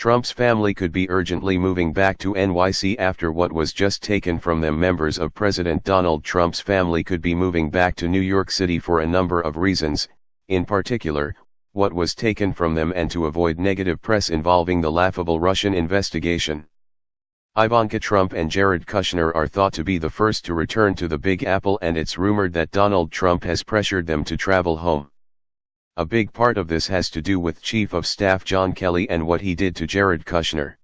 Trump's family could be urgently moving back to NYC after what was just taken from them. Members of President Donald Trump's family could be moving back to New York City for a number of reasons, in particular, what was taken from them and to avoid negative press involving the laughable Russian investigation. Ivanka Trump and Jared Kushner are thought to be the first to return to the Big Apple, and it's rumored that Donald Trump has pressured them to travel home. A big part of this has to do with Chief of Staff John Kelly and what he did to Jared Kushner.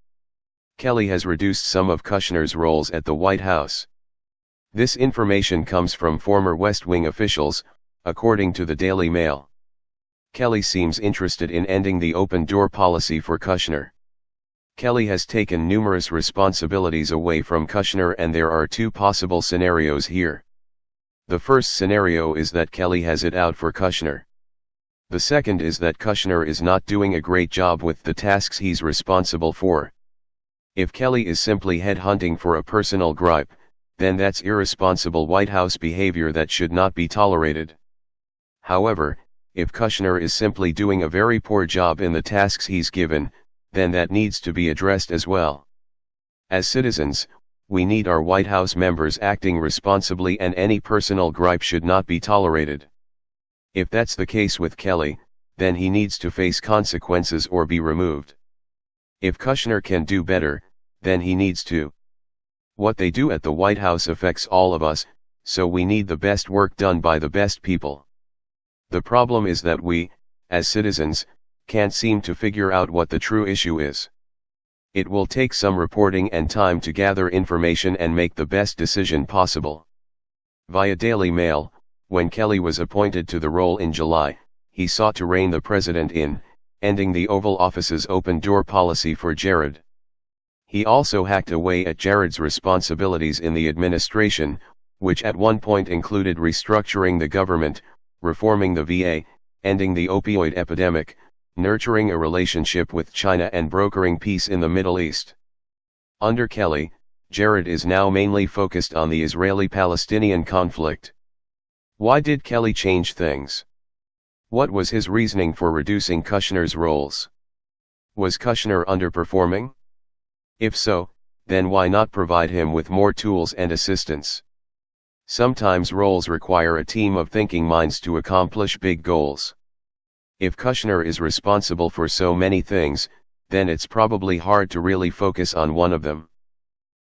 Kelly has reduced some of Kushner's roles at the White House. This information comes from former West Wing officials, according to the Daily Mail. Kelly seems interested in ending the open-door policy for Kushner. Kelly has taken numerous responsibilities away from Kushner, and there are two possible scenarios here. The first scenario is that Kelly has it out for Kushner. The second is that Kushner is not doing a great job with the tasks he's responsible for. If Kelly is simply headhunting for a personal gripe, then that's irresponsible White House behavior that should not be tolerated. However, if Kushner is simply doing a very poor job in the tasks he's given, then that needs to be addressed as well. As citizens, we need our White House members acting responsibly, and any personal gripe should not be tolerated. If that's the case with Kelly, then he needs to face consequences or be removed. If Kushner can do better, then he needs to. What they do at the White House affects all of us, so we need the best work done by the best people. The problem is that we, as citizens, can't seem to figure out what the true issue is. It will take some reporting and time to gather information and make the best decision possible. Via Daily Mail, when Kelly was appointed to the role in July, he sought to rein the president in, ending the Oval Office's open-door policy for Jared. He also hacked away at Jared's responsibilities in the administration, which at one point included restructuring the government, reforming the VA, ending the opioid epidemic, nurturing a relationship with China, and brokering peace in the Middle East. Under Kelly, Jared is now mainly focused on the Israeli-Palestinian conflict. Why did Kelly change things? What was his reasoning for reducing Kushner's roles? Was Kushner underperforming? If so, then why not provide him with more tools and assistance? Sometimes roles require a team of thinking minds to accomplish big goals. If Kushner is responsible for so many things, then it's probably hard to really focus on one of them.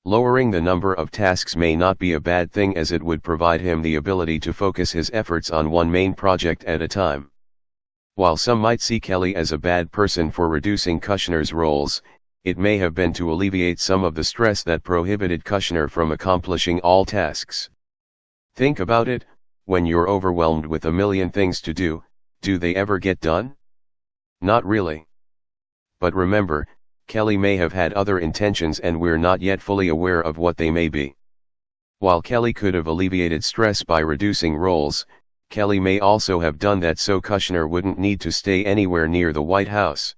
Lowering the number of tasks may not be a bad thing, as it would provide him the ability to focus his efforts on one main project at a time. While some might see Kelly as a bad person for reducing Kushner's roles, it may have been to alleviate some of the stress that prohibited Kushner from accomplishing all tasks. Think about it, when you're overwhelmed with a million things to do they ever get done? Not really. But remember, Kelly may have had other intentions, and we're not yet fully aware of what they may be. While Kelly could have alleviated stress by reducing roles, Kelly may also have done that so Kushner wouldn't need to stay anywhere near the White House.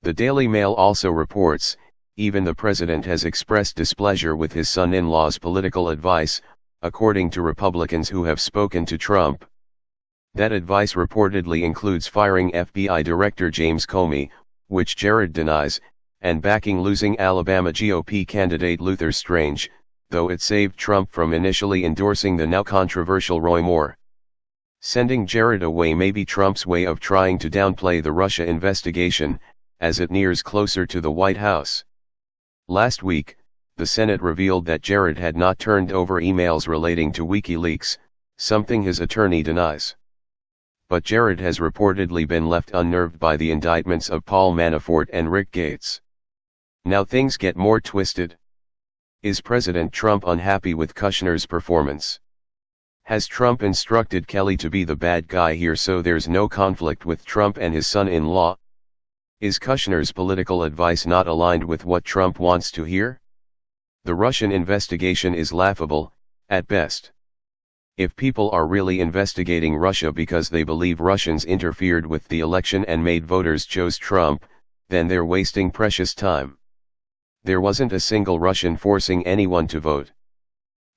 The Daily Mail also reports, even the president has expressed displeasure with his son-in-law's political advice, according to Republicans who have spoken to Trump. That advice reportedly includes firing FBI Director James Comey, which Jared denies, and backing losing Alabama GOP candidate Luther Strange, though it saved Trump from initially endorsing the now controversial Roy Moore. Sending Jared away may be Trump's way of trying to downplay the Russia investigation, as it nears closer to the White House. Last week, the Senate revealed that Jared had not turned over emails relating to WikiLeaks, something his attorney denies. But Jared has reportedly been left unnerved by the indictments of Paul Manafort and Rick Gates. Now things get more twisted. Is President Trump unhappy with Kushner's performance? Has Trump instructed Kelly to be the bad guy here so there's no conflict with Trump and his son-in-law? Is Kushner's political advice not aligned with what Trump wants to hear? The Russian investigation is laughable, at best. If people are really investigating Russia because they believe Russians interfered with the election and made voters choose Trump, then they're wasting precious time. There wasn't a single Russian forcing anyone to vote.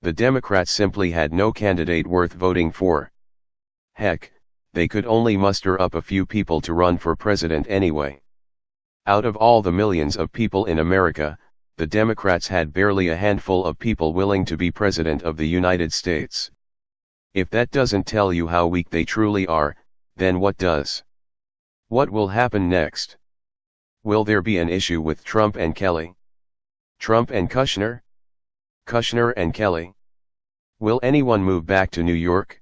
The Democrats simply had no candidate worth voting for. Heck, they could only muster up a few people to run for president anyway. Out of all the millions of people in America, the Democrats had barely a handful of people willing to be President of the United States. If that doesn't tell you how weak they truly are, then what does? What will happen next? Will there be an issue with Trump and Kelly? Trump and Kushner? Kushner and Kelly? Will anyone move back to New York?